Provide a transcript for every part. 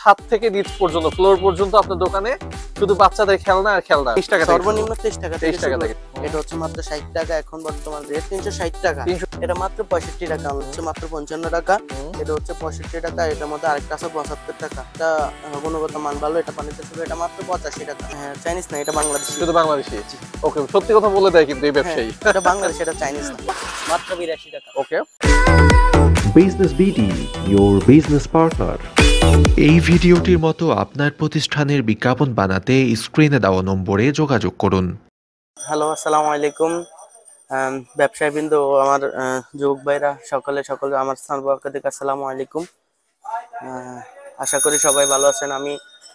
ছাদ থেকে নিচ পর্যন্ত ফ্লোর পর্যন্ত আপনার দোকানে শুধু বাচ্চাদের খেলনা আর খেলনা 30 টাকা সর্বনিম্ন 30 টাকা 30 টাকা থেকে। এটা হচ্ছে মাত্র 60 টাকা, এখন বর্তমান রেট 360 টাকা। এটা মাত্র 65 টাকা, হচ্ছে মাত্র 55 টাকা। এটা হচ্ছে 65 টাকা। এটার মধ্যে আরেকটা আছে 75 টাকা। এটা গুণগত মান ভালো, এটা পানিতে শুরু, এটা মাত্র 85 টাকা। হ্যাঁ, চাইনিজ না, এটা বাংলাদেশি। শুধু বাংলাদেশি। ওকে, সত্যি কথা বলে দেয় কিন্তু এই ব্যবসায়ী। এটা বাংলাদেশ, এটা চাইনিজ না, মাত্র 82 টাকা। Okay. Business BD, your business partner। এই ভিডিওটির মতো আপনার প্রতিষ্ঠানের বিজ্ঞাপন বানাতে স্ক্রিনে দেওয়া নম্বরে যোগাযোগ করুন। হ্যালো, আসসালামু আলাইকুম ব্যবসায়ীবৃন্দ, আমার যুবক ভাইরা, সকলে আমার স্থান পক্ষ থেকে আসসালামু আলাইকুম। আশা করি সবাই ভালো আছেন। আমি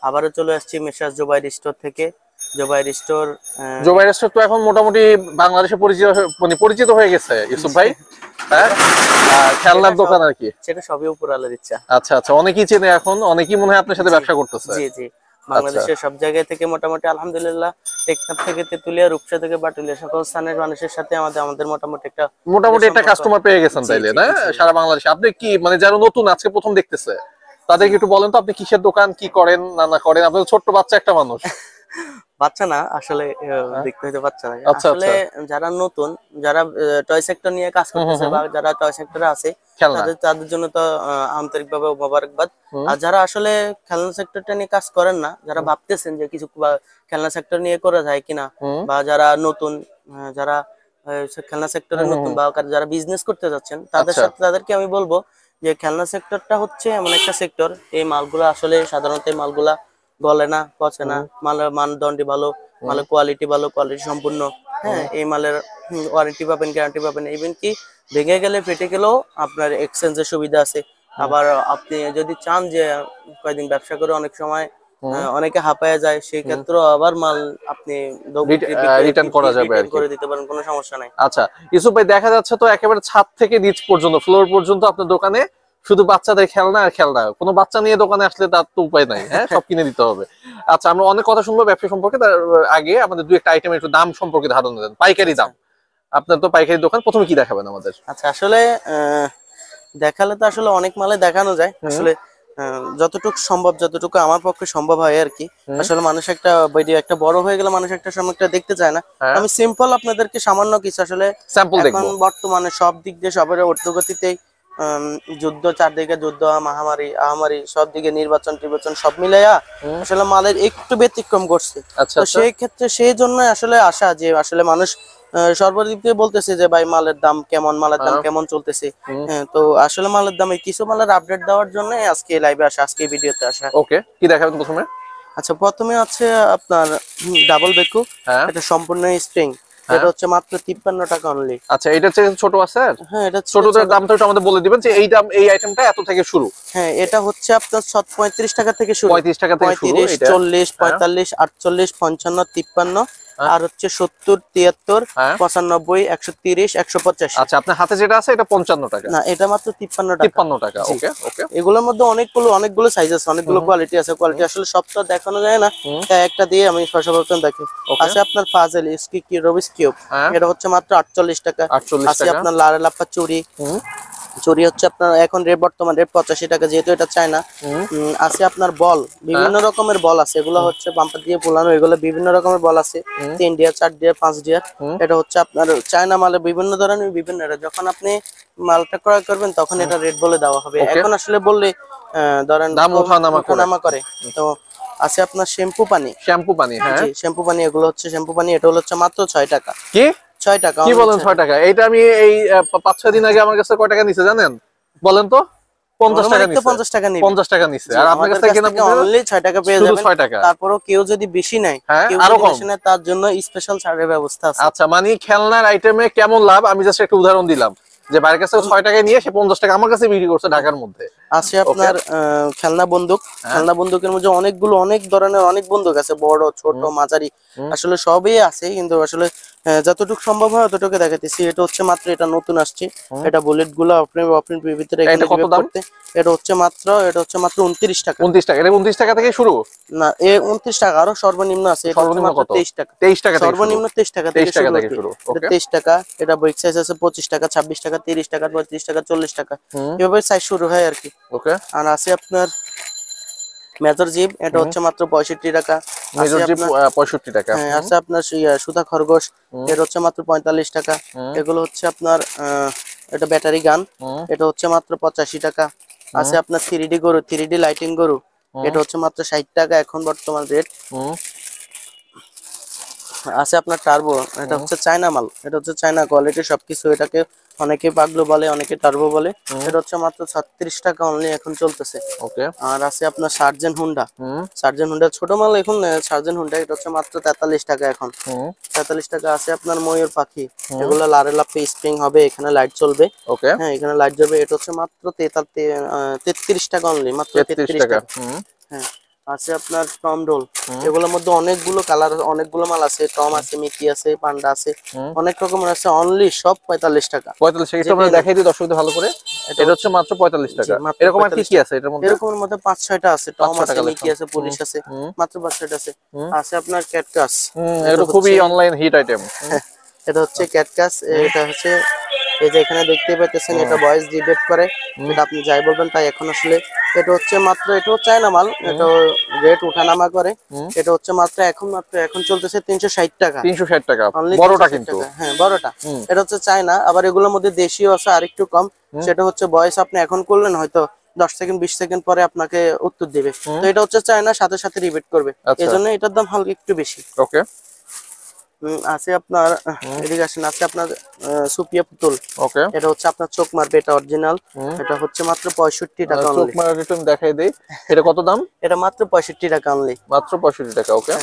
আবারও চলে আসছি মেসার্স জুবাইর স্টোর থেকে। জুবাইর স্টোর তো এখন মোটামুটি বাংলাদেশে পরিচিত হয়ে গেছে ইউসুফ ভাই। হ্যাঁ, খেলনার দোকান আর কি, সেটা সবই উপরালার ইচ্ছা। আচ্ছা আচ্ছা, অনেকেই চেনে এখন, অনেকেই মনে হয় আপনার সাথে ব্যবসা করতেছে। জি জি, বাংলাদেশের সব জায়গা থেকে মোটামুটি আলহামদুলিল্লাহ, টেকনাফ থেকে তেতুলিয়া, রূপসা থেকে বাটুলিয়া, সকল স্থানের মানুষের সাথে আমাদের মোটামুটি একটা কাস্টমার পেয়ে গেছেন তাইলে, না? সারা বাংলাদেশে আপনি কি মানে যারা নতুন আজকে প্রথম দেখতেছে তাদেরকে একটু বলেন তো, আপনি কিসের দোকান, কি করেন না করেন? আপনি ছোট্ট বাচ্চা একটা মানুষ। বাচ্চা না আসলে, দেখতে হইতে বাচ্চা না আসলে, যারা নতুন, যারা টয় সেক্টর নিয়ে কাজ করতেছে বা যারা টয় সেক্টরে আছে তাদের জন্য তো আন্তরিকভাবে মোবারকবাদ। আর যারা আসলে খেলনা সেক্টরটা নিয়ে কাজ করেন না, যারা ভাবতেছেন যে কিছু খেলনা সেক্টর নিয়ে করা যায় কিনা, বা যারা নতুন, যারা খেলনা সেক্টরে নতুন বা যারা বিজনেস করতে যাচ্ছেন, তাদেরকে আমি বলবো যে খেলনা সেক্টরটা হচ্ছে এমন একটা সেক্টর, এই মালগুলা আসলে সাধারণত এই মালগুলা গলে না, পচে না, মালের মানদণ্ডই ভালো, মালের কোয়ালিটি ভালো, কোয়ালিটি সম্পূর্ণ। হ্যাঁ, এই মালের ওয়ারেন্টি পাবেন, গ্যারান্টি পাবেন, ইভেন কি ভেঙে গেলে ফেটে গেলেও আপনার এক্সচেঞ্জের সুবিধা আছে। আবার আপনি যদি চান যে কয়েকদিন ব্যবসা করে অনেক সময় অনেকে হাঁপায়া যায়, সেই ক্ষেত্রে আবার মাল আপনি রিটার্ন করা যাবে, করে দিতে পারেন, কোনো সমস্যা নাই। আচ্ছা ইউসুফ ভাই, দেখা যাচ্ছে তো একেবারে ছাদ থেকে নিচ পর্যন্ত ফ্লোর পর্যন্ত আপনার দোকানে শুধু বাচ্চাদের খেলনা আর খেলনা। কোনো বাচ্চা নিয়ে দোকানে আসলে তার তো উপায় নাই, হ্যাঁ, সব কিনে দিতে হবে। আচ্ছা, আমরা অনেক কথা শুনবো ব্যবসা সম্পর্কে, তার আগে আমাদের দুই একটা আইটেমের একটু দাম সম্পর্কে ধারণা দেন, পাইকারি দাম। আপনার তো পাইকারি দোকান, প্রথমে কি দেখাবেন আমাদের? আচ্ছা, আসলে দেখালে তো আসলে অনেক মালে দেখানো যায়, আসলে যতটুকু সম্ভব, যতটুকু আমার পক্ষে সম্ভব হয় আর কি। আসলে মানুষ একটা ভিডিও একটা বড় হয়ে গেলে মানুষ একটা সময় দেখতে চায় না। আমি সিম্পল আপনাদেরকে সামান্য কিছু আসলে স্যাম্পল দেখব। এখন বর্তমানে সব দিক দিয়ে সবের ঊর্ধ্বগতিতেই যুদ্ধ, চারদিকে যুদ্ধ, আহামারি, সব দিকে নির্বাচন সব মিলাইয়া আসলে মালের একটু ব্যতিক্রম করছে। তো সেই ক্ষেত্রে সেই জন্য আসলে আশা যে আসলে মানুষ সর্বদিক দিয়ে বলতেছে যে ভাই মালের দাম কেমন চলতেছে। তো আসলে মালের দামে কিছু মালের আপডেট দেওয়ার জন্য আজকে লাইভে আসা, আজকে ভিডিওতে আসা। ওকে, কি দেখাবেন প্রথমে? আচ্ছা, প্রথমে আছে আপনার ডাবল বেকু, এটা সম্পূর্ণ স্প্রিং, এটা হচ্ছে মাত্র 53 টাকা অনলি। আচ্ছা, এটা হচ্ছে ছোট আছে? হ্যাঁ, এটা ছোটটার দামটা একটু আমাদের বলে দিবেন যে এই দাম, এই আইটেমটা এত থেকে শুরু। হ্যাঁ, এটা হচ্ছে আপনার 35 টাকা থেকে শুরু, 35 টাকা থেকে শুরু, 35, 40, 45, 48, 55, 53, আর হচ্ছে 70, 73, 95, 130, 185। আচ্ছা, আপনার হাতে যেটা আছে এটা 55 টাকা? না, এটা মাত্র 53 টাকা। 53 টাকা। ওকে ওকে। এগুলোর মধ্যে অনেকগুলো সাইজ আছে, অনেকগুলো কোয়ালিটি আছে। কোয়ালিটি আসলে সবটা দেখানো যায় না, তাই একটা দিয়ে আমি সর্বপ্রথম দেখি। আছে আপনার ফাজেল রবিস কিউব, এটা হচ্ছে মাত্র 48 টাকা। আছে আপনার লাপা চুরি হচ্ছে আপনার এখন বর্তমান রেট 85 টাকা, যেহেতু এটা চায়না। আছে আপনার বল, বিভিন্ন রকমের বল আছে, এগুলো হচ্ছে বাম্পার দিয়ে পোলানো, এগুলো বিভিন্ন রকমের বল আছে, 3 ডিয়ার, 4 ডিয়ার, 5 ডিয়ার। এটা হচ্ছে আপনার চায়না মালে বিভিন্ন ধরনের বিভিন্ন রেট। যখন আপনি মালটা ক্রয় করবেন তখন এটা রেট বলে দেওয়া হবে, এখন আসলে বললে ধরেন দাম ওঠানামা করে। তো আছে আপনার শ্যাম্পু পানি, হ্যাঁ, শ্যাম্পু পানি, এগুলো হচ্ছে শ্যাম্পু পানি, এটা হচ্ছে মাত্র 6 টাকা। কি 6 টাকা? কি বলেন 6 টাকা? এটা আমি এই 5-6 দিন আগে আমার কাছে কয় টাকা নিছে জানেন? বলেন তো। 50 টাকা নিছে। 50 টাকা নিছে। 50 টাকা নিছে। আর আপনার কাছে কেনা অনলি 6 টাকা পেয়ে যাবেন। 6 টাকা। তারপরেও কেউ যদি বেশি নেয়, কেউ যদি বেশি নেয়, তার জন্য স্পেশাল ছাড়ের ব্যবস্থা আছে। আচ্ছা, মানে খেলনার আইটেমে কেমন লাভ, আমি জাস্ট একটা উদাহরণ দিলাম যে বাইরের কাছে 6 টাকায় নিয়ে সে 50 টাকা আমার কাছে বিক্রি করছে ঢাকার মধ্যে। আছে আপনার খেলনা বন্দুকের মধ্যে অনেক ধরনের অনেক বন্দুক আছে, বড়, ছোট, মাঝারি, আসলে সবই আছে, কিন্তু আসলে যতটুকু সম্ভব হয় ততটুকু দেখাতেছি। এটা হচ্ছে মাত্র, এটা নতুন আসছে, এটা বুলেট গুলো আপনার ভিতরে এখানে করতে, এটা হচ্ছে মাত্র 29 টাকা। 29 টাকা? এটা 29 টাকা থেকে শুরু না, 29 টাকা, আরো সর্বনিম্ন আছে, এটা হচ্ছে মাত্র 23 টাকা। 23 টাকা সর্বনিম্ন 23 টাকা থেকে শুরু। ওকে, 23 টাকা। এটা বড় সাইজ আছে 25 টাকা, 26 টাকা, 30 টাকা, 35 টাকা, 40 টাকা, এভাবে সাইজ শুরু হয় আর কি। ওকে। আর আছে আপনার মেজর জিপ এটা হচ্ছে মাত্র 65 টাকা। মেজর জিপ 65 টাকা। হ্যাঁ আছে আপনার সুতা খরগোশ, এটা হচ্ছে মাত্র 45 টাকা। এগুলো হচ্ছে আপনার এটা ব্যাটারি গান, এটা হচ্ছে মাত্র 85 টাকা। আছে আপনার 3D গরু, 3D লাইটিং গরু, এটা হচ্ছে মাত্র 60 টাকা এখন বর্তমান রেট। আছে আপনার টার্বো, এটা হচ্ছে চায়না মাল, এটা হচ্ছে চায়না কোয়ালিটি সবকিছু, এটাকে অনেকে পাগলো বলে, অনেকে টার্বো বলে। এটা হচ্ছে মাত্র 36 টাকা অনলি এখন চলতেছে। ওকে। আর আছে আপনার সার্জেন হুন্ডা, সার্জেন হুন্ডা ছোট মাল এখন, সার্জেন হুন্ডা এটা হচ্ছে মাত্র 43 টাকা এখন, 43 টাকা। আছে আপনার ময়ূর পাখি, এগুলো লারে লাপে স্প্রিং হবে, এখানে লাইট চলবে। ওকে। হ্যাঁ এখানে লাইট জ্বলবে, এটা হচ্ছে মাত্র 33 টাকা অনলি, মাত্র 33 টাকা। হ্যাঁ আছে আপনার টম ডোল, এগুলোর মধ্যে অনেকগুলো কালার, অনেকগুলো মাল আছে, টম আছে, মিকি আছে, পান্ডা আছে, অনেক রকমের আছে, অনলি সব 45 টাকা। 45 টাকা। এটা আমরা দেখাই দিই দর্শকদের ভালো করে, এটা হচ্ছে মাত্র 45 টাকা। এরকম আর কি কি আছে এটার মধ্যে? এরকমের মধ্যে 5-6টা আছে, টম আছে, মিকি আছে, পুলিশ আছে, মাত্র 5-6টা আছে। আছে আপনার ক্যাটকাস, এটা খুবই অনলাইন হিট আইটেম। এটা হচ্ছে ক্যাটকাস, এটা হচ্ছে এই যে এখানে দেখতেই পাচ্ছেন, এটা ভয়েস ডিবেট করে, এটা আপনি যাই বলবেন তাই। এখন আসলে এটা হচ্ছে মাত্র, এটাও চায়না মাল, এটা রেট ওঠানামা করে। এটা হচ্ছে মাত্র এখন চলতেছে 360 টাকা। 360 টাকা বড়টা কিন্তু। হ্যাঁ বড়টা, এটা হচ্ছে চায়না। আবার এগুলোর মধ্যে দেশীয় আছে আরেকটু কম, সেটা হচ্ছে ভয়েস আপনি এখন করলেন হয়তো 10 সেকেন্ড 20 সেকেন্ড পরে আপনাকে উত্তর দিবে। তো এটা হচ্ছে চায়না, সাথে সাথে রিপিট করবে, এজন্য এটার দাম হালকা একটু বেশি। ওকে। আছে আপনার এদিকে আসেন, আছে আপনার সুপিয়া পুতুল। ওকে। এটা হচ্ছে আপনার চোখ মারবে, এটা অরিজিনাল, এটা হচ্ছে মাত্র 65 টাকা অনলি। চোখ মারবে একটু দেখাই দেই, এটা কত দাম? এটা মাত্র 65 টাকা অনলি, মাত্র 65 টাকা। ওকে।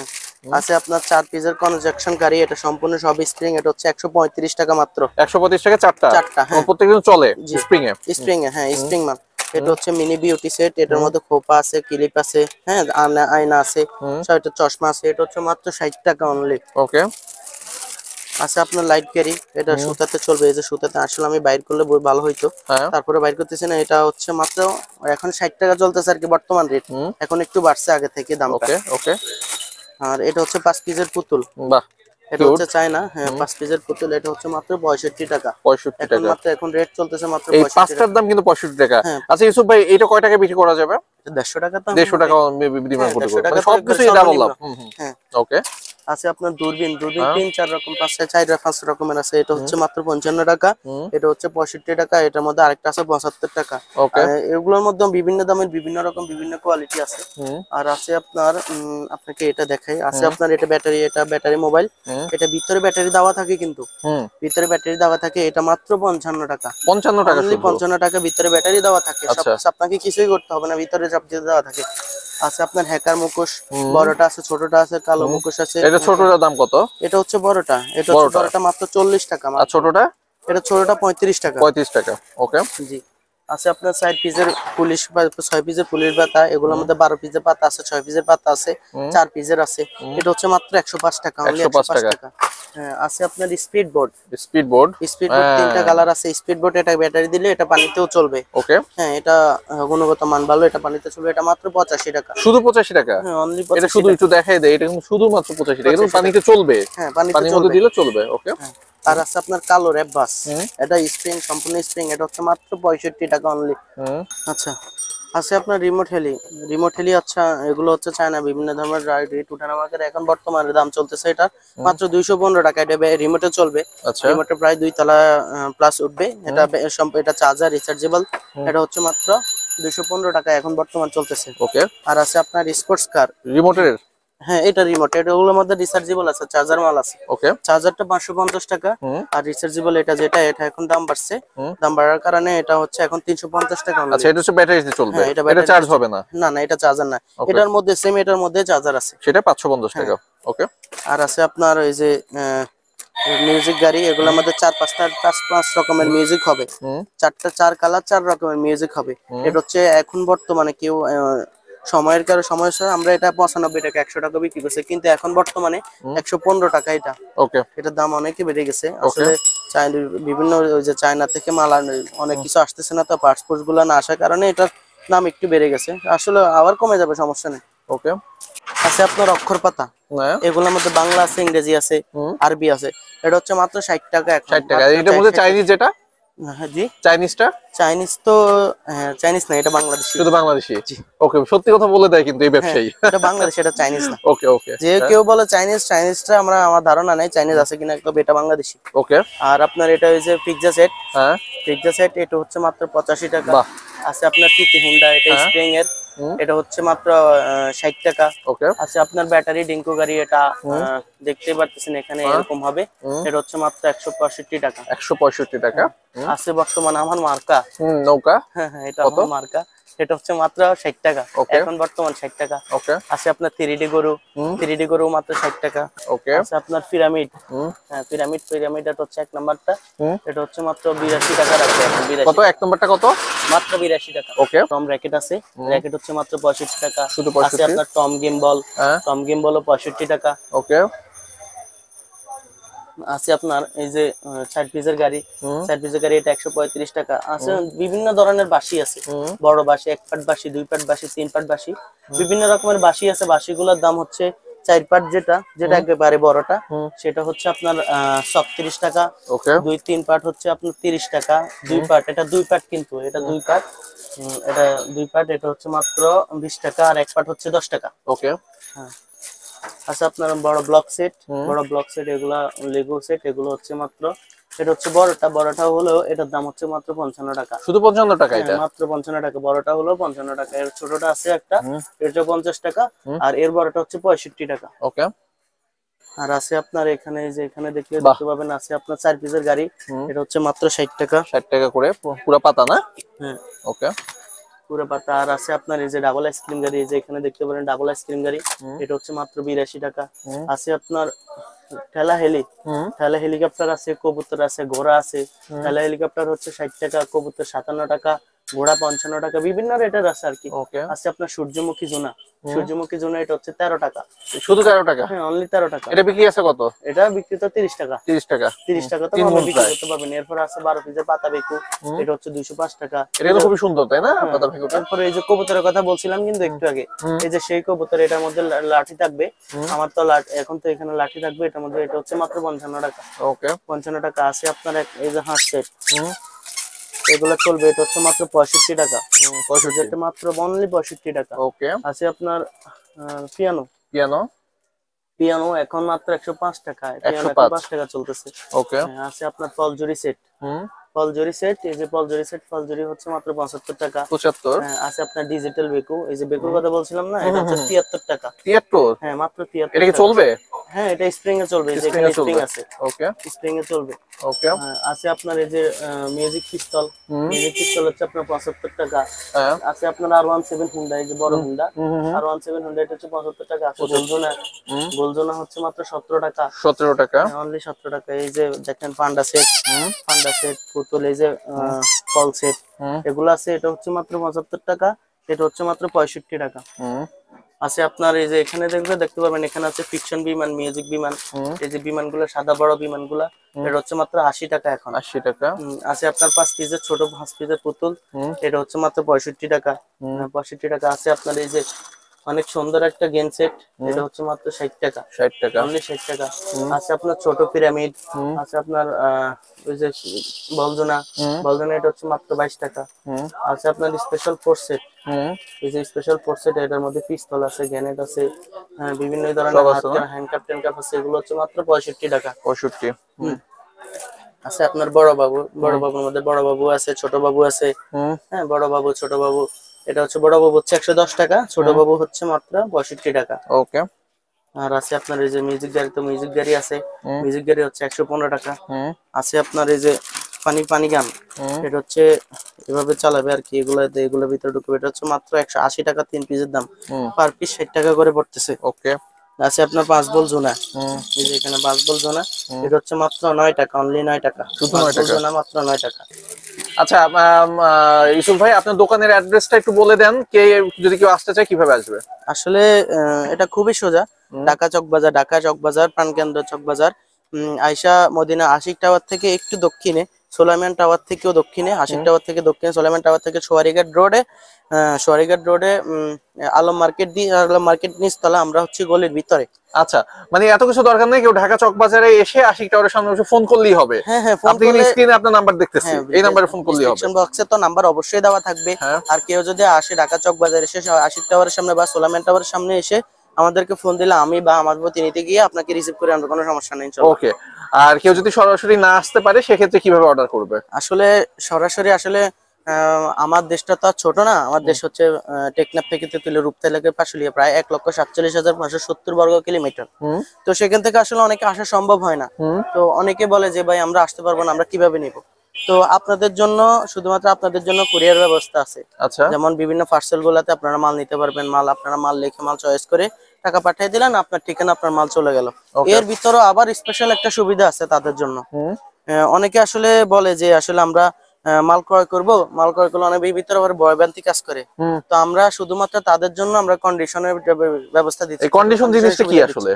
আছে আপনার 4 পিসের কনজাকশন গাড়ি, এটা সম্পূর্ণ সব স্প্রিং, এটা হচ্ছে 135 টাকা মাত্র। 135 টাকা চারটা? হ্যাঁ প্রত্যেকদিন চলে স্প্রিং এ? স্প্রিং এ, হ্যাঁ স্প্রিং মাল। এটা হচ্ছে মিনি বিউটি সেট, এটার মধ্যে খোপা আছে, ক্লিপ আছে, হ্যাঁ আয়না আছে, ছয়টা চশমা আছে, এটা হচ্ছে মাত্র 60 টাকা অনলি। ওকে। আছে আপনার লাইট ক্যারি, এটা সুতাতে চলবে, এই যে সুতাতে, আসলে আমি বাইর করলে ভালো হইতো, তারপরে বাইর করতেছি না। এটা হচ্ছে মাত্র এখন 60 টাকা চলতেছে আর কি বর্তমান রেট, এখন একটু বাড়ছে আগে থেকে দামটা। ওকে। ওকে। আর এটা হচ্ছে 5 পিসের পুতুল, বাহ, এটা হচ্ছে চায়না, হ্যাঁ 5 পিসের পুতুল, এটা হচ্ছে মাত্র 65 টাকা। 65 টাকা মাত্র এখন রেট চলতেছে মাত্র এই 65 টাকা। পাঁচটার দাম কিন্তু 65 টাকা। আচ্ছা ইউসুফ ভাই, এটা কয় টাকা বিক্রি করা যাবে? 150 টাকা। তো 150 টাকা ডিমান্ড করতে পারবে, মানে সবকিছু এটা বললাম। হ্যাঁ ওকে। আছে আপনার দূরবীন 3-4 রকম, 5 রকমের আছে, এটা হচ্ছে মাত্র 55 টাকা, এটা হচ্ছে 65 টাকা, এটার মধ্যে আরেকটা আছে 72 টাকা। এগুলোর মধ্যে বিভিন্ন দামের বিভিন্ন রকম বিভিন্ন কোয়ালিটি আছে। আর আছে আপনার আপনাকে এটা দেখাই, আছে আপনার এটা ব্যাটারি মোবাইল, এটা ভিতরে ব্যাটারি দেওয়া থাকে, কিন্তু ভিতরে ব্যাটারি দেওয়া থাকে, এটা মাত্র 55 টাকা। 55 টাকা? 55 টাকা ভিতরে ব্যাটারি দেওয়া থাকে, আপনাকে কিছুই করতে হবে না, ভিতরে চাপ দিয়ে দেওয়া থাকে। আছে আপনার হ্যাকার মুখোশ, বড়টা আছে, ছোটটা আছে, কালো মুখোশ আছে। এটা ছোটটার দাম কত? এটা হচ্ছে বড়টা, এটা হচ্ছে বড়টা মাত্র 40 টাকা। আর ছোটটা? এটা ছোটটা 35 টাকা। 35 টাকা। ওকে। জি। আছে আপনার 6 পিসের পুলিশ, 6 পিসের পুলিশ পাতা, এগুলোর মধ্যে 12 পিসের পাতা আছে, 6 পিসের পাতা আছে, 4 পিসের আছে, এটা হচ্ছে মাত্র 105 টাকা, অনলি 105 টাকা। হ্যাঁ আছে আপনার স্পিড বোর্ড, তিনটা কালার আছে। স্পিড বোর্ড, এটা ব্যাটারি দিলে এটা পানিতেও চলবে। ওকে। হ্যাঁ এটা গুণগত মান ভালো, এটা পানিতে চলবে, এটা মাত্র 85 টাকা। শুধু 85 টাকা? হ্যাঁ অনলি। এটা শুধু একটু দেখাই দেয়, এটা কিন্তু শুধুমাত্র 85 টাকা, এটা পানিতে চলবে? হ্যাঁ পানির মধ্যে দিলে চলবে। ওকে। আর আছে আপনার কালো র্যাপ বাস, এটা স্প্রিং, সম্পূর্ণ স্প্রিং, এটা হচ্ছে মাত্র 65 টাকা অনলি। আচ্ছা আছে আপনার রিমোট হেলি, আচ্ছা এগুলো হচ্ছে চায়না, বিভিন্ন ধরনের রেট উঠানামা করে, এখন বর্তমানে দাম চলতেছে এটা মাত্র 215 টাকা। এটা রিমোটে চলবে, রিমোটে প্রায় 2 তলা প্লাস উঠবে। এটা চার্জার রিচার্জেবল, এটা হচ্ছে মাত্র 215 টাকা এখন বর্তমান চলতেছে। ওকে। আর আছে আপনার স্পোর্টস কার রিমোটের? হ্যাঁ এটা রিমোট, এটাগুলোর মধ্যে রিচার্জেবল আছে, চার্জার মাল আছে। ওকে। চার্জারটা 550 টাকা, আর রিচার্জেবল এটা এটা এখন দাম বাড়ছে, দাম বাড়ার কারণে এটা হচ্ছে এখন 350 টাকা। আচ্ছা এটা হচ্ছে ব্যাটারিতে চলবে, এটা চার্জ হবে না? না না এটা চার্জার না, এটার মধ্যে সেম, এটার মধ্যে চার্জার আছে, সেটা 550 টাকা। ওকে। আর আছে আপনার ওই যে মিউজিক গাড়ি, এগুলোর মধ্যে 4-5 রকমের মিউজিক হবে, 4 কালার 4 রকমের মিউজিক হবে। এটা হচ্ছে এখন বর্তমানে কেউ সময়ের আমরা এটা 95 টাকা 100 টাকা বিক্রি করছে, কিন্তু এখন বর্তমানে 115 টাকা এটা। ওকে। এটার দাম অনেকই বেড়ে গেছে আসলে, বিভিন্ন ওই যে চায়না থেকে মাল অনেক কিছু আসতেছে না, তো পাসপোর্ট গুলো না আসার কারণে এটার দাম একটু বেড়ে গেছে, আসলে আবার কমে যাবে, সমস্যা নেই। ওকে। আছে আপনার অক্ষর পাতা, এগুলোর মধ্যে বাংলা আছে, ইংরেজি আছে, আরবি আছে, এটা হচ্ছে মাত্র 60 টাকা। 60 টাকা। এটার মধ্যে চাইনিজ, যেটা হ্যাঁ জি। চাইনিজটা? চাইনিজ তো হ্যাঁ চাইনিজ না, এটা বাংলাদেশি। শুধু বাংলাদেশি? ওকে, সত্যি কথা বলে দেয় কিন্তু এই হ্যাঁ ব্যবসায়ী। এটা বাংলাদেশি, এটা চাইনিজ না। ওকে ওকে। যে কেউ বলে চাইনিজ, চাইনিজটা আমার ধারণা নাই চাইনিজ আছে কিনা, তবে এটা বাংলাদেশি। ওকে। আর আপনার এটা হচ্ছে পিৎজা সেট। হ্যাঁ পিৎজা সেট এটা হচ্ছে মাত্র 85 টাকা। বাহ। আছে আপনার টিটি হুন্ডা, এটা হ্যাঁ। স্প্রিং এর, এটা হচ্ছে মাত্র 60 টাকা। ওকে। আছে আপনার ব্যাটারি ডিঙ্কো গাড়ি, এটা দেখতে পারতেছেন এখানে এরকম হবে, এটা হচ্ছে মাত্র 165 টাকা। 165 টাকা। আছে বর্তমানে আমার মার্কা নৌকা। হ্যাঁ হ্যাঁ এটা আমার মার্কা, এটা হচ্ছে মাত্র 60 টাকা, এখন বর্তমান 60 টাকা। ওকে। আছে আপনার 3D গরু, 3D গরু মাত্র 60 টাকা। ওকে। আছে আপনার পিরামিড, হ্যাঁ পিরামিড এটা হচ্ছে 1 নাম্বারটা, এটা হচ্ছে মাত্র 82 টাকা রাখবে এখন। 82 কত 1 নম্বরটা কত? মাত্র 82 টাকা। ওকে। টম র্যাকেট আছে, র্যাকেট হচ্ছে মাত্র 65 টাকা। শুধু আছে 65? আপনার টম গিম্বল, টম গিম্বলও 65 টাকা। ওকে। আছে আপনার এই যে 60 পিসের গাড়ি, 60 পিসের গাড়ি এটা 135 টাকা। আছে বিভিন্ন ধরনের বাঁশি আছে, বড় বাঁশি, 1 পাট বাঁশি, 2 পাট বাঁশি, 3 পাট বাঁশি, বিভিন্ন রকমের বাঁশি আছে। বাঁশিগুলোর দাম হচ্ছে 4 পাট যেটা একেবারে বড়টা, সেটা হচ্ছে আপনার 36 টাকা। ওকে। 2-3 পাট হচ্ছে আপনার 30 টাকা। 2 পাট, এটা 2 পাট কিন্তু এটা 2 পাট, এটা 2 পাট, এটা হচ্ছে মাত্র 20 টাকা। আর 1 পাট হচ্ছে 10 টাকা। ওকে। হ্যাঁ। আচ্ছা আপনার বড় ব্লক সেট, এগুলা লেগো সেট, এগুলো হচ্ছে মাত্র, এটা হচ্ছে বড়টা হলো এটার দাম হচ্ছে মাত্র 55 টাকা। শুধু 55 টাকা? এটা মাত্র 55 টাকা। বড়টা হলো 55 টাকা। এর ছোটটা আছে একটা, এটা হচ্ছে 50 টাকা। আর এর বড়টা হচ্ছে 65 টাকা। ওকে। আর আছে আপনার এখানে, যে এখানে দেখতে পাবেন, আছে আপনার 4 পিসের গাড়ি, এটা হচ্ছে মাত্র 60 টাকা। 60 টাকা করে পুরো পাতা না? হ্যাঁ ওকে। পুরো পাতা। আর আছে আপনার এই যে ডাবল আইসক্রিম গাড়ি, এই যে এখানে দেখতে পারেন ডাবল আইসক্রিম গাড়ি, এটা হচ্ছে মাত্র 82 টাকা। আছে আপনার ঠেলা হেলিকপ্টার আছে, কবুতর আছে, ঘোড়া আছে। ঠেলা হেলিকপ্টার হচ্ছে 60 টাকা, কবুতর 57 টাকা, ঘোড়া 55 টাকা, বিভিন্ন রেটের আছে আর কি। আছে আপনার সূর্যমুখী জোনা, এটা হচ্ছে 13 টাকা। শুধু 13 টাকা? হ্যাঁ অনলি 13 টাকা। এটা বিক্রি আছে কত? এটা বিক্রি তো 30 টাকা। 30 টাকা? 30 টাকা তো আপনি বিক্রি করতে পারবেন। এরপর আছে 12 পিসের পাতা বেকু, এটা হচ্ছে 205 টাকা। এটা তো খুবই সুন্দর তাই না পাতা বেকুটা? তারপরে এই যে কবুতরের কথা বলছিলাম কিন্তু একটু আগে, এই যে সেই কবুতর, এটার মধ্যে লাঠি থাকবে, আমার তো এখন তো এখানে লাঠি থাকবে এটার মধ্যে, এটা হচ্ছে মাত্র 55 টাকা। ওকে। 55 টাকা। আছে আপনার এই যে হাঁস সেট, এগুলো চলবে, এটা হচ্ছে মাত্র 65 টাকা। 65 মাত্র অনলি 65 টাকা। ওকে। আছে আপনার পিয়ানো এখন মাত্র 105 টাকা। 105 টাকা চলতেছে। ওকে। আছে আপনার ফলজুরি সেট, এই যে ফলজুরি হচ্ছে মাত্র 75 টাকা। 75? আছে আপনার ডিজিটাল বেকু, এই যে বেকুর কথা বলছিলাম না, এটা হচ্ছে 73 টাকা। 73? হ্যাঁ মাত্র 73। এটা কি চলবে? হ্যাঁ এটা স্প্রিং এ চলবে, এই যে এখানে স্প্রিং আছে। ওকে। স্প্রিং এ চলবে। ওকে। আছে আপনার এই যে মিউজিক পিস্তল, হচ্ছে আপনার 75 টাকা। আছে আপনার R17 হুন্ডা, এই যে বড় হুন্ডা, R17 হুন্ডা, এটা হচ্ছে 75 টাকা। আছে গোলজোনা হচ্ছে মাত্র 17 টাকা। 17 টাকা? অনলি 17 টাকা। এই যে দেখেন পান্ডা সেট, পুতুল, এই যে কল সেট, এগুলো আছে, এটা হচ্ছে মাত্র 75 টাকা। এটা হচ্ছে মাত্র 65 টাকা। আছে আপনার এই যে এখানে দেখতে পাবেন, এখানে আছে ফিকশন বিমান, মিউজিক বিমান, এই যে বিমানগুলো সাদা বড় বিমানগুলো, এটা হচ্ছে মাত্র 80 টাকা এখন। 80 টাকা? আছে আপনার 5 পিসের ছোট 5 পিসের পুতুল, এটা হচ্ছে মাত্র 65 টাকা। 65 টাকা। আছে আপনার এই যে অনেক সুন্দর একটা গেম সেট, এটা হচ্ছে মাত্র 60 টাকা। 60 টাকা? অনলি 60 টাকা। আছে আপনার ছোট পিরামিড, আছে আপনার ওই যে বলজোনা, এটা হচ্ছে মাত্র 22 টাকা। আছে আপনার স্পেশাল ফোর্স সেট, এই যে স্পেশাল ফোর্স সেট, এটার মধ্যে পিস্তল আছে, গ্রেনেড আছে, বিভিন্ন ধরনের হ্যান্ডকাপ আছে, এগুলো হচ্ছে মাত্র 65 টাকা। 65? আছে আপনার বড় বাবুর মধ্যে বড় বাবু আছে, ছোট বাবু আছে। হ্যাঁ বড় বাবু, ছোট বাবু, এটা হচ্ছে বড় বাবু হচ্ছে 110 টাকা, ছোট বাবু হচ্ছে মাত্র 62 টাকা। ওকে। আর আছে আপনার এই যে মিউজিক গাড়ি, তো মিউজিক গাড়ি আছে, মিউজিক গাড়ি হচ্ছে 115 টাকা। আছে আপনার এই যে পানি গান, এটা হচ্ছে এভাবে চালাবে আর কি, এগুলোর ভিতরে ঢুকবে, এটা হচ্ছে মাত্র 180 টাকা 3 পিসের দাম, পার পিস 60 টাকা করে পড়তেছে। ওকে। আছে আপনার 5 বল জোনা, এই যে এখানে 5 বল জোনা, এটা হচ্ছে মাত্র 9 টাকা, অনলি 9 টাকা। শুধু 9 টাকা? জোনা মাত্র 9 টাকা। আচ্ছা ইউসুফ ভাই, আপনার দোকানের অ্যাড্রেসটা একটু বলে দেন, যদি কেউ আসতে চায় কিভাবে আসবে? আসলে এটা খুবই সোজা, ঢাকা চক বাজার প্রাণকেন্দ্র চক বাজার, আয়শা মদিনা আশিক টাওয়ার থেকে একটু দক্ষিণে সোলাইমান টাওয়ার থেকেও দক্ষিণে, আশিক টাওয়ার থেকে দক্ষিণে, সোলাইমান টাওয়ার থেকে সোয়ারিঘাট রোডে আলম মার্কেট নিচতলা, আমরা হচ্ছে গলির ভিতরে। আচ্ছা, মানে এত কিছু দরকার নেই, কেউ ঢাকা চক বাজারে এসে আশিক টাওয়ারের সামনে বসে ফোন করলেই হবে। হ্যাঁ হ্যাঁ, আপনি স্ক্রিনে আপনার নাম্বার দেখতেছি, এই নাম্বারে ফোন করলেই হবে। ডেসক্রিপশন বক্সে তো নাম্বার অবশ্যই দেওয়া থাকবে। আর কেউ যদি আসে ঢাকা চক বাজারে এসে আশিক টাওয়ারের সামনে বা সোলাইমান টাওয়ারের সামনে এসে আমাদেরকে ফোন দিলে আমি বা আমার প্রতিনিধি গিয়ে আপনাকে রিসিভ করে আনবো, কোনো সমস্যা নেই ইনশাআল্লাহ। ওকে। আর কেউ যদি সরাসরি না আসতে পারে সেক্ষেত্রে কিভাবে অর্ডার করবে? আসলে সরাসরি আসলে আমার দেশটা তো আর ছোট না, আমার দেশ হচ্ছে টেকনাফ থেকে তেঁতুলিয়া রূপতলা পাশুলিয়া প্রায় 1,47,570 বর্গ কিলোমিটার। তো সেখান থেকে আসলে অনেকে আসা সম্ভব হয় না। তো অনেকে বলে যে ভাই আমরা আসতে পারবো না, আমরা কিভাবে নিব? তো আপনাদের জন্য, শুধুমাত্র আপনাদের জন্য কুরিয়ার ব্যবস্থা আছে। আচ্ছা, যেমন বিভিন্ন পার্সেল গুলাতে আপনারা মাল নিতে পারবেন, আপনারা মাল লিখে মাল চয়েস করে টাকা পাঠিয়ে দিলেন, আপনার ঠিকানা আপনার মাল চলে গেল। এর ভিতরে আবার স্পেশাল একটা সুবিধা আছে তাদের জন্য। অনেকে আসলে বলে যে আসলে আমরা মাল ক্রয় করবো, মাল ক্রয় করলে অনেক ভিতরে আবার ভয়ভ্রান্তি কাজ করে। তো আমরা শুধুমাত্র তাদের জন্য আমরা কন্ডিশনের ব্যবস্থা দিচ্ছি। কন্ডিশন জিনিসটা কি আসলে?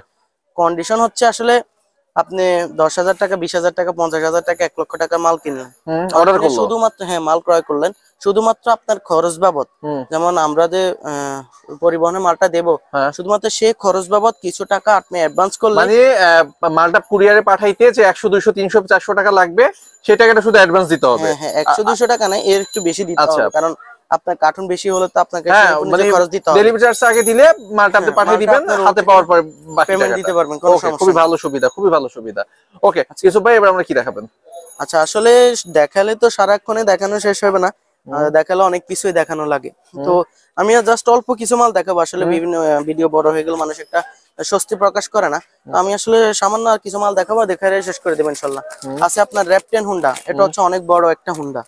কন্ডিশন হচ্ছে আসলে আপনি 10,000 টাকা, 20,000 টাকা, 50,000 টাকা, 1 লক্ষ টাকা মাল কিনলেন, অর্ডার করলেন, শুধুমাত্র মাল ক্রয় করলেন, শুধুমাত্র আপনার খরচ বাবদ, যেমন আমরা যে পরিবহনের মালটা দেব, শুধুমাত্র সেই খরচ বাবদ কিছু টাকা আপনি অ্যাডভান্স করলেন। মানে মালটা কুরিয়ারে পাঠাইতে যে 100, 200, 300, 400 টাকা লাগবে, সেই টাকাটা শুধু অ্যাডভান্স দিতে হবে। হ্যাঁ, 100, 200 টাকা না, এর একটু বেশি দিতে হবে, কারণ আপনার কার্টুন বেশি হলে তো আপনাকে খরচ দিতে হবে। ডেলিভারি চার্জ আগে দিলে মালটা আপনি পাঠিয়ে দিবেন, হাতে পাওয়ার পর বাকি পেমেন্ট দিতে পারবেন, কোনো সমস্যা নেই। খুবই ভালো সুবিধা, খুবই ভালো সুবিধা। ওকে ইউসুফ ভাই, এবার আমরা কি দেখাবেন? আচ্ছা, আসলে দেখালে তো সারাক্ষণে দেখানো শেষ হবে না, দেখালে অনেক কিছুই দেখানো লাগে। তো আমি জাস্ট অল্প কিছু মাল দেখাবো। আসলে বিভিন্ন ভিডিও বড় হয়ে গেল, মানুষ একটা স্বস্তি প্রকাশ করে না। আমি আসলে সামান্য আর কিছু মাল দেখাবো, দেখারে শেষ করে দেবেন ইনশাআল্লাহ। আছে আপনার র্যাপটেন হুন্ডা, এটা হচ্ছে অনেক বড় একটা হুন্ডা।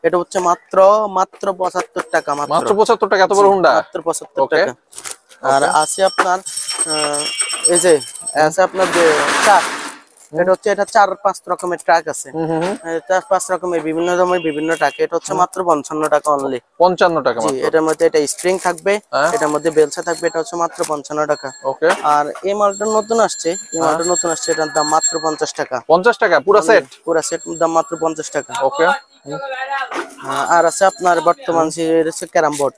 এটা হচ্ছে মাত্র 75 টাকা। মাত্র 75 টাকা? এত বড় হুন্ডা? মাত্র 75 টাকা। আর আছে আপনার এই যে আছে আপনার যে ট্রাক, এটা হচ্ছে, এটা 4-5 রকমের ট্রাক আছে, 4-5 রকমের বিভিন্ন ধরনের বিভিন্ন ট্রাক। এটা হচ্ছে মাত্র 55 টাকা অনলি। 55 টাকা মাত্র? এটার মধ্যে এটা স্প্রিং থাকবে, এটার মধ্যে বেলচা থাকবে, এটা হচ্ছে মাত্র 55 টাকা। ওকে। আর এই মালটা নতুন আসছে, এটার দাম মাত্র 50 টাকা। 50 টাকা পুরো সেট? পুরো সেট দাম মাত্র 50 টাকা। ওকে। আর আছে আপনার বর্তমান ক্যারাম বোর্ড,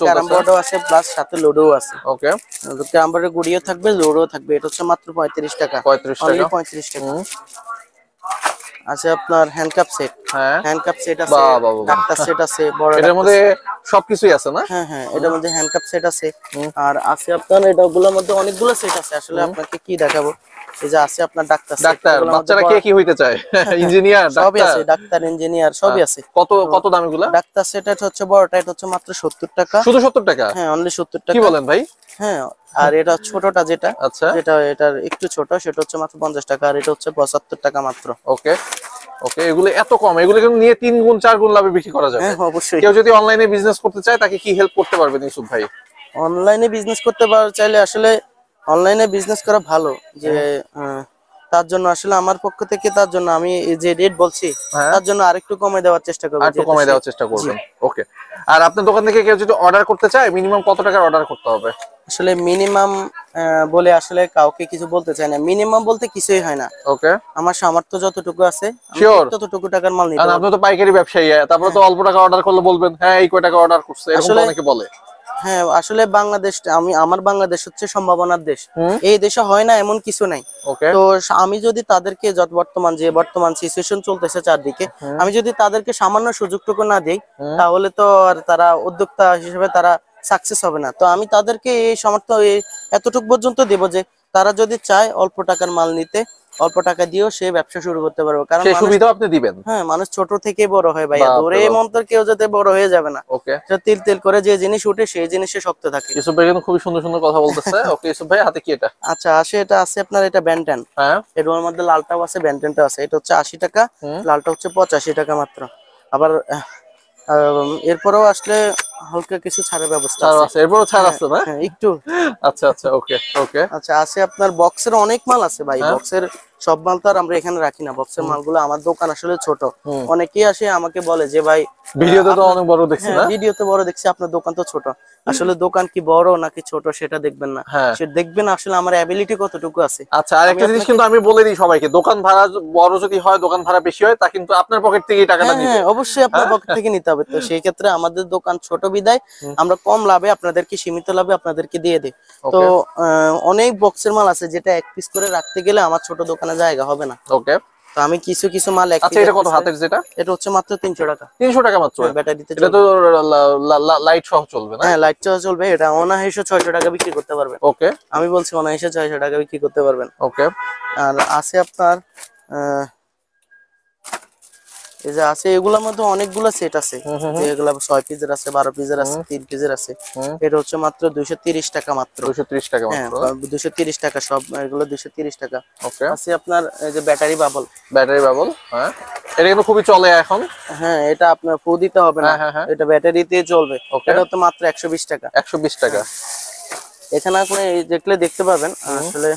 ক্যারাম বোর্ডও আছে, প্লাস সাথে লুডো আছে। ওকে। ক্যারাম বোর্ডের গুড়িও থাকবে, লুডো থাকবে। এটা হচ্ছে মাত্র 35 টাকা। 35 টাকা। আছে আপনার হ্যান্ডকাপ সেট, হ্যান্ডকাপ সেট আছে, ডাক্তার সেট আছে, বড় এটার মধ্যে সবকিছুই আছে না? হ্যাঁ, এটার মধ্যে হ্যান্ডকাপ সেট আছে। আর আছে আপনার এটাগুলোর মধ্যে অনেকগুলো সেট আছে। আসলে আপনাকে কি দেখাবো, এই যে আছে আপনার ডাক্তার, বাচ্চারা কে কি হইতে চায়? ইঞ্জিনিয়ার, সবই আছে, ডাক্তার, ইঞ্জিনিয়ার সবই আছে। কত দাম এগুলা? ডাক্তার সেট হচ্ছে বড়টা, এটা হচ্ছে মাত্র 70 টাকা। শুধু 70 টাকা? হ্যাঁ, অনলি 70 টাকা। কি বলেন ভাই? হ্যাঁ, আর এটা ছোটটা যেটা, আচ্ছা, এটার একটু ছোট, সেটা হচ্ছে মাত্র 50 টাকা। আর এটা হচ্ছে 75 টাকা মাত্র। ওকে। এগুলো এত কম? এগুলো কিন্তু নিয়ে 3 গুণ 4 গুণ লাভে বিক্রি করা যাবে। হ্যাঁ, অবশ্যই। কেউ যদি অনলাইনে বিজনেস করতে চায়, তাকে কি হেল্প করতে পারবেন ইউসুফ ভাই? অনলাইনে বিজনেস করতে চাইলে আসলে অনলাইনে বিজনেস করা ভালো, যে তার জন্য আসলে আমার পক্ষ থেকে, তার জন্য আমি যে রেট বলছি, তার জন্য আরেকটু কমে দেওয়ার চেষ্টা করব। ওকে। আর আপনার দোকান থেকে কেউ যদি অর্ডার করতে চায়, মিনিমাম কত টাকার অর্ডার করতে হবে? আসলে মিনিমাম বলে আসলে কাউকে কিছু বলতে চাই না, মিনিমাম বলতে কিছুই হয় না। ওকে। আমার সামর্থ্য যতটুকু আছে ততটুকু টাকার মাল নিতে। আপনি তো পাইকারি ব্যবসায়ী, তারপরে তো অল্প টাকা অর্ডার করলে বলবেন হ্যাঁ এই কয় টাকা অর্ডার করছে, এরকম অনেকে বলে। হ্যাঁ, আসলে বাংলাদেশ, আমার বাংলাদেশ হচ্ছে সম্ভাবনার দেশ। এই দেশে হয় না এমন কিছু নাই। তো আমি যদি তাদেরকে বর্তমান সিচুয়েশন চলতেছে চারদিকে, আমি যদি তাদেরকে সামান্য সুযোগটুকু না দেই, তাহলে তো আর তারা উদ্যোক্তা হিসেবে তারা সাকসেস হবে না। তো আমি তাদেরকে এই সামর্থ্য এতটুকু পর্যন্ত দেব যে তারা যদি চায় অল্প টাকার মাল নিতে, অল্প টাকা দিয়েও সে ব্যবসা শুরু করতে পারবে। কারণ সেই সুবিধা আপনি দিবেন। হ্যাঁ, মানুষ ছোট থেকে বড় হয় ভাইয়া, দূরে মন্তর কেউ যাতে বড় হয়ে যাবে না। ওকে। তিল করে যে জিনিস উঠে সেই জিনিসে শক্ত থাকে। ইউসুফ ভাই কিন্তু খুবই সুন্দর সুন্দর কথা বলতেছে। ওকে ইউসুফ ভাই, হাতে কি এটা? আচ্ছা, এটা আছে আপনার, এটা ব্যান্টেন। হ্যাঁ, এর মধ্যে লালটাও আছে, ব্যান্টেনটা আছে। এটা হচ্ছে 80 টাকা, লালটা হচ্ছে 85 টাকা মাত্র। আবার এরপরেও আসলে হালকা কিছু ছাড়ের ব্যবস্থা আছে। এরপরও ছাড় আছে না? একটু। আচ্ছা। ওকে। আচ্ছা, আছে আপনার বক্সের অনেক মাল আছে ভাই। বক্সের সব মাল তো আর আমরা এখানে রাখি না, বক্সের মালগুলো। আমার দোকান আসলে ছোট, অনেকেই আসে আমাকে বলে যে ভাই ভিডিওতে তো অনেক বড় দেখছি না? ভিডিওতে বড় দেখছি, আপনার দোকান তো ছোট। আসলে দোকান কি বড় নাকি ছোট সেটা দেখবেন না, সে দেখবেন আসলে আমার অ্যাবিলিটি কতটুকু আছে। আচ্ছা, আর একটা জিনিস কিন্তু আমি বলে দিই সবাইকে, দোকান ভাড়া বড় যদি হয়, দোকান ভাড়া বেশি হয়, তা কিন্তু আপনার পকেট থেকেই টাকাটা নিতে হবে। অবশ্যই আপনার পকেট থেকে নিতে হবে। তো সেই ক্ষেত্রে আমাদের দোকান ছোট বিদায় আমরা কম লাভে আপনাদেরকে, সীমিত লাভে আপনাদেরকে দিয়ে দিই। তো অনেক বক্সের মাল আছে যেটা এক পিস করে রাখতে গেলে আমার ছোট দোকানে জায়গা হবে না। ওকে, তো আমি কিছু কিছু মাল আচ্ছা, এটা কত হাতের? যেটা এটা হচ্ছে মাত্র 300 টাকা। 300 টাকা মাত্র? ব্যাটারিতে এটা তো লাইট সহ চলবে না? হ্যাঁ, লাইট সহ চলবে। এটা অনায়াসে 600 টাকা বিক্রি করতে পারবেন। ওকে, আমি বলছি অনায়াসে 600 টাকা বিক্রি করতে পারবেন। ওকে। আর আছে আপনার এই যে আছে, এগুলোর মধ্যে অনেকগুলো সেট আছে, এগুলা 6 পিসের আছে, 12 পিসের আছে, 3 পিসের আছে। এটা হচ্ছে মাত্র 230 টাকা মাত্র। 230 টাকা হ্যাঁ, মাত্র? 230 টাকা সব, এগুলো 230 টাকা। ওকে, আছে আপনার এই যে ব্যাটারি বাবল। ব্যাটারি বাবল, হ্যাঁ, এটা কিন্তু খুবই চলে এখন। হ্যাঁ, এটা আপনার ফু দিতে হবে না, এটা ব্যাটারিতে চলবে। এটা তো মাত্র 120 টাকা। 120 টাকা। এখানে আপনি দেখলে দেখতে পাবেন আসলে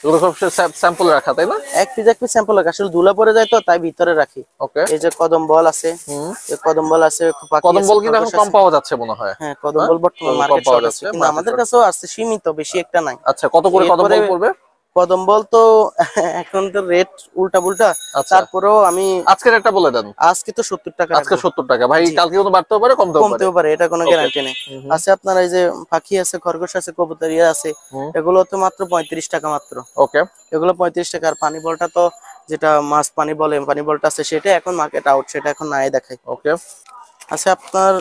এগুলো সব স্যাম্পল রাখা, তাই না? এক পিস স্যাম্পল রাখা, আসলে ধুলা পড়ে যায় তো তাই ভিতরে রাখি। ওকে, এই যে কদম বল আছে, এই কদম বল আছে, কদম বল কিন্তু এখন কম পাওয়া যাচ্ছে মনে হয়। হ্যাঁ, কদম বল বর্তমানে মার্কেট শর্ট আছে, কিন্তু আমাদের কাছেও আছে, সীমিত, বেশি একটা নাই। আচ্ছা, কত করে কদম বল পড়বে? কদম বল তো এখন তো রেট উল্টা পুল্টা, তারপরেও আমি আজকের একটা বলে দেন। আজকে তো 70 টাকা। আজকে 70 টাকা ভাই, কালকে তো বাড়তেও পারে, কমতেও পারে, এটা কোনো গ্যারান্টি নেই। আছে আপনার এই যে পাখি আছে, খরগোশ আছে, কবুতর আছে, এগুলো তো মাত্র 35 টাকা মাত্র। ওকে, এগুলো 35 টাকা। আর পানি বলটা তো যেটা মাছ পানি বলে, পানি বলটা আছে, সেটা এখন মার্কেট আউট, সেটা এখন নাই দেখাই। ওকে, আছে আপনার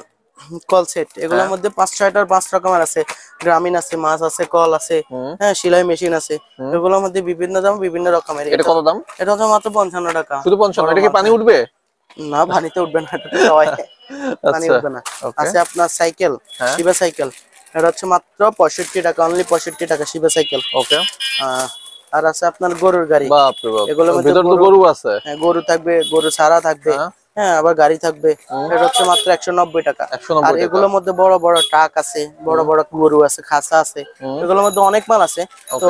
কল সেট, এগুলোর মধ্যে 5-6টার 5 রকমের আছে, গ্রামীণ আছে, মাছ আছে, কল আছে, হ্যাঁ, সেলাই মেশিন আছে। এগুলোর মধ্যে বিভিন্ন দাম, বিভিন্ন রকমের। এটা কত দাম? এটা হচ্ছে মাত্র 55 টাকা। শুধু 55? এটা কি পানি উঠবে? না, পানিতে উঠবে না, এটা তো হয়, পানি উঠবে না। আছে আপনার সাইকেল, শিবা সাইকেল, এটা হচ্ছে মাত্র 65 টাকা, অনলি 65 টাকা শিবা সাইকেল। ওকে। আর আছে আপনার গরুর গাড়ি। বাপ রে বাপ, এগুলোর মধ্যে ভিতর তো গরু আছে। হ্যাঁ, গরু থাকবে, গরু ছাড়া থাকবে, হ্যাঁ, আবার গাড়ি থাকবে। এটা হচ্ছে মাত্র 190 টাকা। আর এগুলোর মধ্যে বড় বড় ট্রাক আছে, বড় বড় গরু আছে, খাসা আছে, এগুলোর মধ্যে অনেক মাল আছে। তো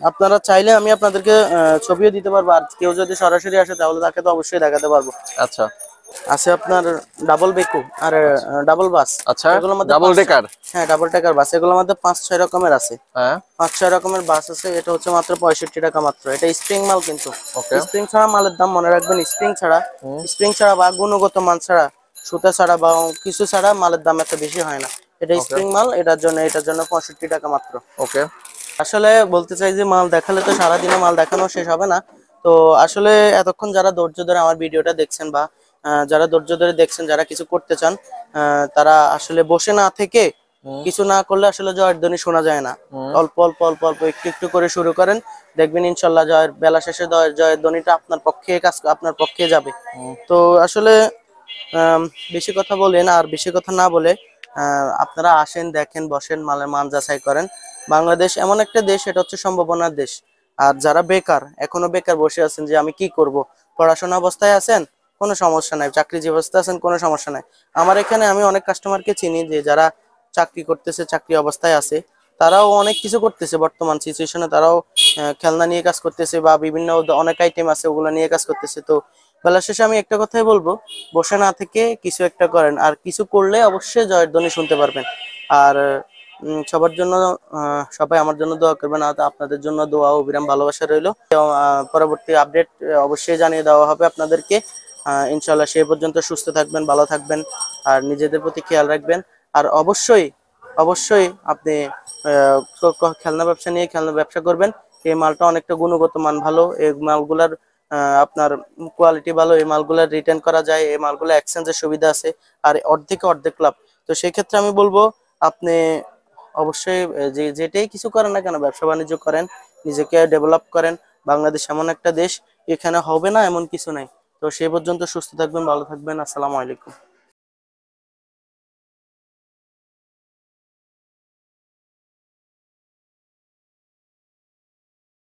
আপনারা চাইলে আমি আপনাদেরকে ছবিও দিতে পারবো, আর কেউ যদি সরাসরি আসে তাহলে তাকে তো অবশ্যই দেখাতে পারবো। আচ্ছা, আছে আপনার ডাবল বেকু আর ডাবল বাস। আচ্ছা, ডাবল ডেকার। হ্যাঁ, ডাবল ডেকার বাস, এগুলোর মধ্যে 5-6 রকমের আছে। হ্যাঁ, 5-6 রকমের বাস আছে। এটা হচ্ছে মাত্র 65 টাকা মাত্র। এটা স্প্রিং মাল, কিন্তু স্প্রিং ছাড়া মালের দাম মনে রাখবেন, স্প্রিং ছাড়া বা গুণগত মান ছাড়া, সুতা ছাড়া বা কিছু ছাড়া মালের দাম এত বেশি হয় না। এটা স্প্রিং মাল, এটার জন্য 65 টাকা মাত্র। ওকে। আসলে বলতে চাই যে মাল দেখালে তো সারাদিনে মাল দেখানো শেষ হবে না। তো আসলে এতক্ষণ যারা ধৈর্য ধরে আমার ভিডিওটা দেখছেন, বা যারা ধৈর্য ধরে দেখছেন, যারা কিছু করতে চান, তারা আসলে বসে না থেকে, কিছু না করলে আসলে জয়ের ধ্বনি শোনা যায় না। অল্প অল্প অল্প অল্প একটু একটু করে শুরু করেন, দেখবেন ইনশাল্লাহ জয়ের বেলা শেষে জয়ের ধ্বনিটা আপনার পক্ষে যাবে। তো আসলে বেশি কথা বলেন, আর বেশি কথা না বলে আপনারা আসেন, দেখেন, বসেন, মালের মান যাচাই করেন। বাংলাদেশ এমন একটা দেশ, এটা হচ্ছে সম্ভাবনার দেশ। আর যারা বেকার, এখনো বেকার বসে আছেন যে আমি কি করব, পড়াশোনা অবস্থায় আছেন, কোনো সমস্যা নাই, চাকরিজীবী অবস্থায় আছেন, কোনো সমস্যা নাই। আমার এখানে আমি অনেক কাস্টমারকে চিনি যে যারা চাকরি করতেছে, চাকরি অবস্থায় আছে, তারাও অনেক কিছু করতেছে বর্তমান সিচুয়েশনে, তারাও খেলনা নিয়ে কাজ করতেছে, বা বিভিন্ন অনেক আইটেম আছে, ওগুলো নিয়ে কাজ করতেছে। তো বেলা শেষে আমি একটা কথাই বলবো, বসে না থেকে কিছু একটা করেন, আর কিছু করলে অবশ্যই জয়ের ধ্বনি শুনতে পারবেন। আর সবার জন্য সবাই আমার জন্য দোয়া করবেন, আর আপনাদের জন্য দোয়া ও বিরাম ভালোবাসা রইলো। পরবর্তী আপডেট অবশ্যই জানিয়ে দেওয়া হবে আপনাদেরকে। ইনশাল্লাহ সেই পর্যন্ত সুস্থ থাকবেন, ভালো থাকবেন, আর নিজেদের প্রতি খেয়াল রাখবেন। আর অবশ্যই অবশ্যই আপনি খেলনা ব্যবসা করবেন। এই মালটা অনেকটা গুণগত মান ভালো, এই মালগুলার আপনার কোয়ালিটি ভালো, এই মালগুলা রিটার্ন করা যায়, এই মালগুলা এক্সচেঞ্জের সুবিধা আছে, আর অর্ধেক লাভ। তো সেই ক্ষেত্রে আমি বলবো আপনি অবশ্যই যেটাই কিছু করেন না কেন, ব্যবসা বাণিজ্য করেন, নিজেকে ডেভেলপ করেন। বাংলাদেশ এমন একটা দেশ, এখানে হবে না এমন কিছু নাই। তো সেই পর্যন্ত সুস্থ থাকবেন, ভালো থাকবেন। আসসালামু আলাইকুম।